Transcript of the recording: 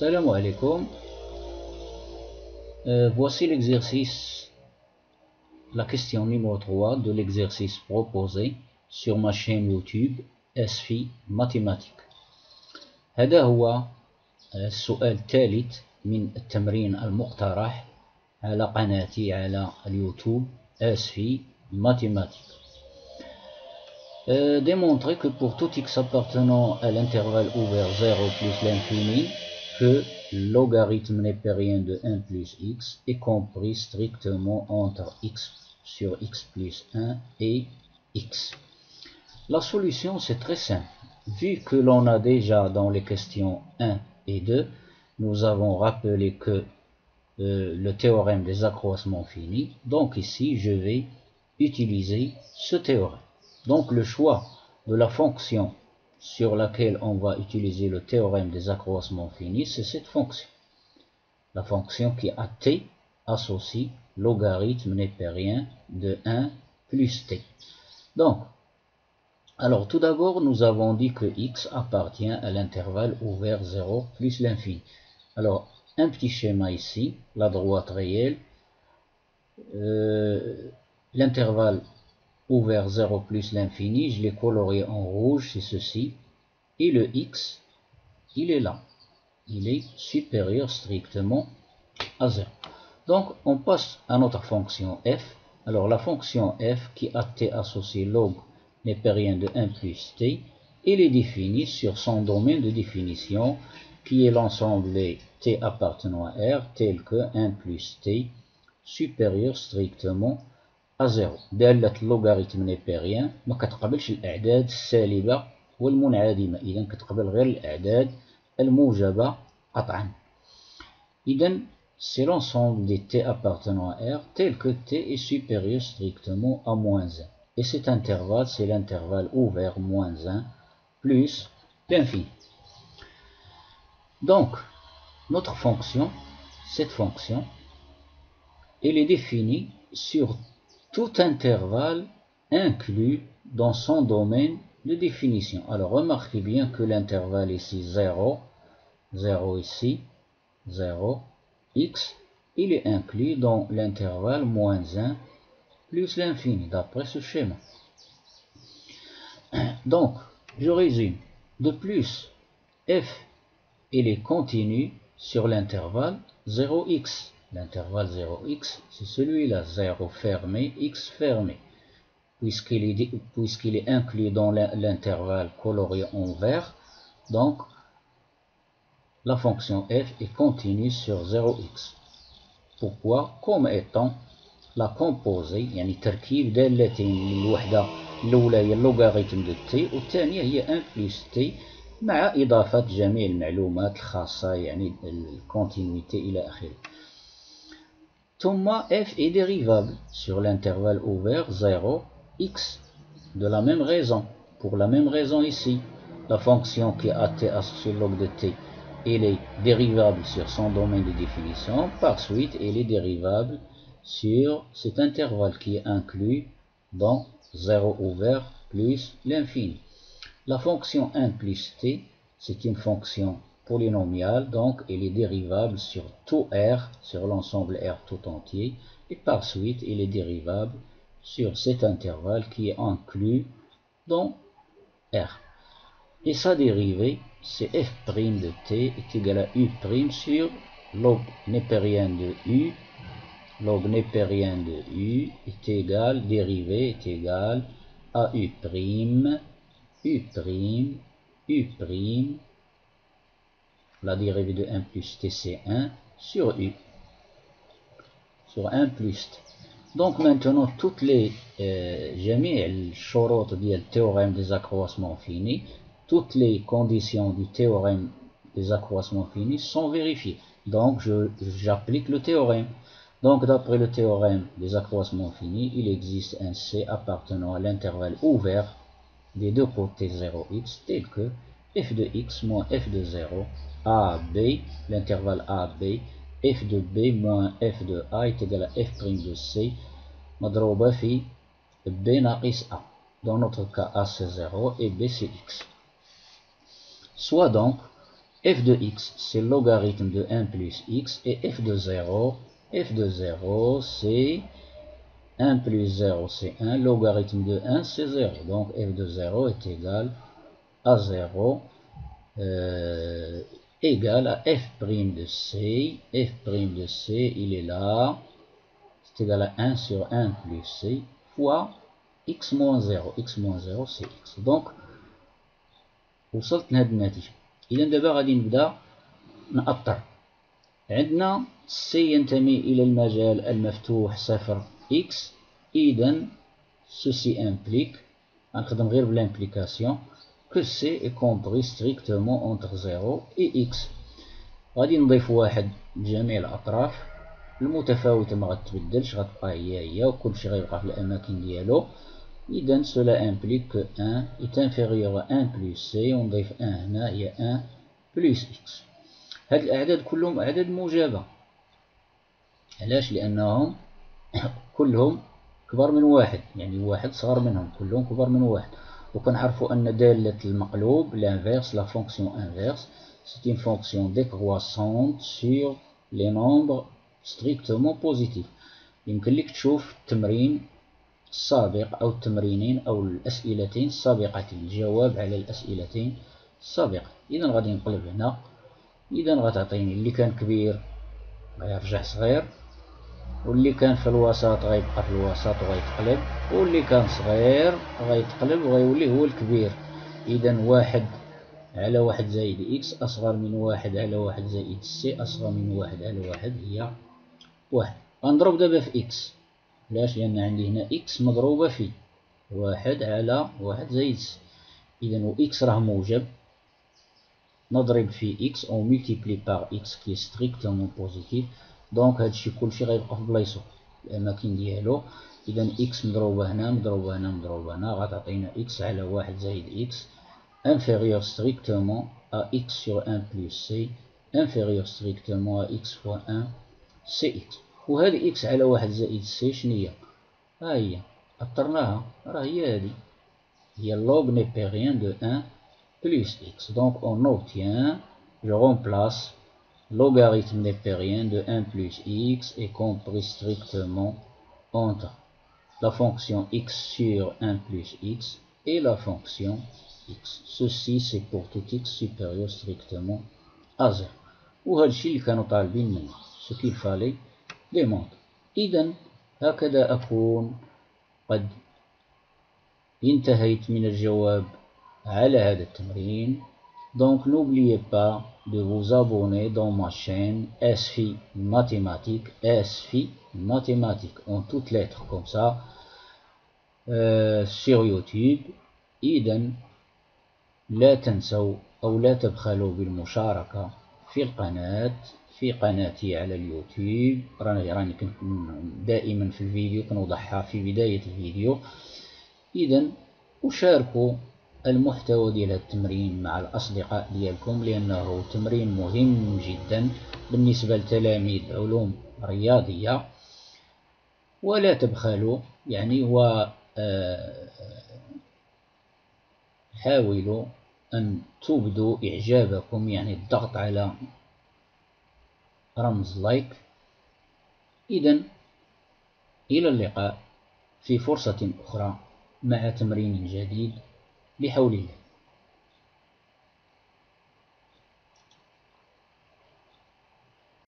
Salam alaikum. Voici l'exercice, la question numéro 3 de l'exercice proposé sur ma chaîne YouTube SFI Mathématiques. هذا هو السؤال الثالث من التمرين المقترح على قناتي على اليوتيوب SFI Mathématiques. Démontrer que pour tout x appartenant à l'intervalle ouvert 0 plus l'infini, que le logarithme népérien de 1 plus x est compris strictement entre x sur x plus 1 et x. La solution, c'est très simple. Vu que l'on a déjà dans les questions 1 et 2, nous avons rappelé que le théorème des accroissements finis. Donc ici, je vais utiliser ce théorème. Donc le choix de la fonction sur laquelle on va utiliser le théorème des accroissements finis, c'est cette fonction. La fonction qui a t associe logarithme népérien de 1 plus t. Donc, alors tout d'abord, nous avons dit que x appartient à l'intervalle ouvert 0 plus l'infini. Alors, un petit schéma ici, la droite réelle, l'intervalle ouvert 0 plus l'infini, je l'ai coloré en rouge, c'est ceci. Et le x, il est là. Il est supérieur strictement à 0. Donc, on passe à notre fonction f. Alors, la fonction f qui a t associé log népérien de 1 plus t, elle est définie sur son domaine de définition, qui est l'ensemble des t appartenant à R, tel que 1 plus t supérieur strictement à 0. دالة اللوغاريتم نيبيريان ما كتقبلش الأعداد السالبة والمنعدمة، إذا كتقبل غير الأعداد الموجبة قطعا. إذا c'est l'ensemble des t appartenant à R tel que t est supérieur strictement à moins 1. Et cet intervalle, c'est l'intervalle ouvert moins 1 plus l'infini. Donc, notre fonction, cette fonction, elle est définie sur tout intervalle inclus dans son domaine de définition. Alors, remarquez bien que l'intervalle ici 0, 0 ici, 0, x, il est inclus dans l'intervalle moins 1 plus l'infini, d'après ce schéma. Donc, je résume. De plus, f, il est continu sur l'intervalle 0x. L'intervalle 0x, c'est celui-là, 0 fermé, x fermé. Puisqu'il est inclus dans l'intervalle coloré en vert, donc la fonction f est continue sur 0x. Pourquoi? Comme étant la composée, يعني تركيب دالتين الوحدة الأولى هي اللوغاريتم دو تي والثانية هي 1 بلس تي مع إضافة جميع المعلومات الخاصة يعني الكونتينيتي إلى آخره. ثم f est dérivable sur l'intervalle ouvert 0 x de la même raison. Pour la même raison ici, la fonction qui a t associée log de t, elle est dérivable sur son domaine de définition. Par suite, elle est dérivable sur cet intervalle qui est inclus dans 0 ouvert plus l'infini. La fonction 1 plus t, c'est une fonction polynomiale, donc elle est dérivable sur tout R, sur l'ensemble R tout entier, et par suite, elle est dérivable sur cet intervalle qui est inclus dans R. Et sa dérivée, c'est f' de t est égal à u' sur log népérien de u. Log népérien de u est égal, dérivée est égal à u', la dérivée de 1 plus t c'est 1 sur u, sur 1 plus t. Donc maintenant toutes les جميع الشروط ديال التhéorème des accroissements finis, toutes les conditions du théorème des accroissements finis sont vérifiées. Donc j'applique le théorème. Donc d'après le théorème des accroissements finis, il existe un C appartenant à l'intervalle ouvert des deux côtés 0x tel que f de x moins f de 0 a b, l'intervalle a b, f de b moins f de a est égal à f' de c مضروبة في b ناقص a. Dans notre cas a c'est 0 et b c'est x. Soit donc f de x, c'est le logarithme de 1 plus x, et f de 0, c'est 1 plus 0, c'est 1, logarithme de 1, c'est 0. Donc f de 0 est égal à 0, égal à f' de c. f' de c, il est là, c'est égal à 1 sur 1 plus c, fois x moins 0. x moins 0, c'est x. Donc, وصلت لهاد النتيجة. إذا دابا غادي نبدا نأطر. عندنا C ينتمي إلى المجال المفتوح 0 x. إذا ceci implique، غنخدم غير بالإمبليكاسيون، que C est compris strictement entre 0 et x. غادي نضيف واحد لجميع الأطراف، المتفاوتة ما غتبدلش، غتبقى هي وكلشي غيبقى في الأماكن ديالو. إذا cela implique que 1 est inférieur à 1 plus c، ونضيف 1 هنا هي 1 plus x. هاد الأعداد كلهم أعداد موجبة. علاش؟ لأنهم كلهم كبر من واحد، يعني واحد صغر منهم، كلهم كبر من واحد. وكنعرفوا أن دالة المقلوب l'inverse، la fonction inverse، c'est une fonction décroissante sur les nombres strictement positifs. يمكن لك تشوف التمرين السابق أو التمرينين أو الأسئلتين السابقتين، الجواب على الأسئلتين السابقة. إذا غادي نقلب هنا، إذا غتعطيني اللي كان كبير غيرجع صغير، واللي كان في الوسط غيبقى في الوسط وغيتقلب، واللي كان صغير غيتقلب وغيولي هو الكبير. إذا واحد على واحد زائد إكس أصغر من واحد على واحد زائد سي أصغر من واحد على واحد هي واحد. غنضرب دابا في إكس، علاش؟ لأن عندي هنا إكس مضروبة في واحد على واحد زائد سي. إذا و إكس راه موجب، نضرب في إكس أو ملتيبلي باغ إكس كي ستريكتومون بوزيتيف. دونك هادشي كلشي غيبقى في بلايصو، الأماكن ديالو. إذا إكس مضروبة هنا مضروبة هنا مضروبة هنا، غتعطينا إكس على واحد زائد إكس inférieur strictement à x sur 1 plus c inférieur strictement à x fois 1 cx. وهذه x على واحد زائد c شنية؟ ها هي أطرناها، راه هي هذه، هي log népérien de 1 plus x. Donc on obtient, je remplace logarithme népérien de 1 plus x est compris strictement entre la fonction x sur 1 plus x et la fonction x. Ceci c'est pour tout x supérieur strictement à 0. وهذا الشيء اللي كانوا طالبين منا، ce qu'il fallait démontrer. إذا هكذا أكون قد انتهيت من الجواب على هذا التمرين. Donc n'oubliez pas de vous abonner dans ma chaîne SFI Mathématiques, SFI Mathématiques en toutes lettres comme ça sur YouTube. إذا لا تنسوا أو لا تبخلوا بالمشاركة في القناة، في قناتي على اليوتيوب. راني كنت دائما في الفيديو كنوضحها في بداية الفيديو. إذا وشاركوا المحتوى ديال هذا التمرين مع الأصدقاء ديالكم، لأنه تمرين مهم جدا بالنسبة لتلاميذ علوم رياضية. ولا تبخلوا، يعني حاولوا أن تبدوا إعجابكم، يعني الضغط على رمز لايك. إذا إلى اللقاء في فرصة أخرى مع تمرين جديد بحول الله.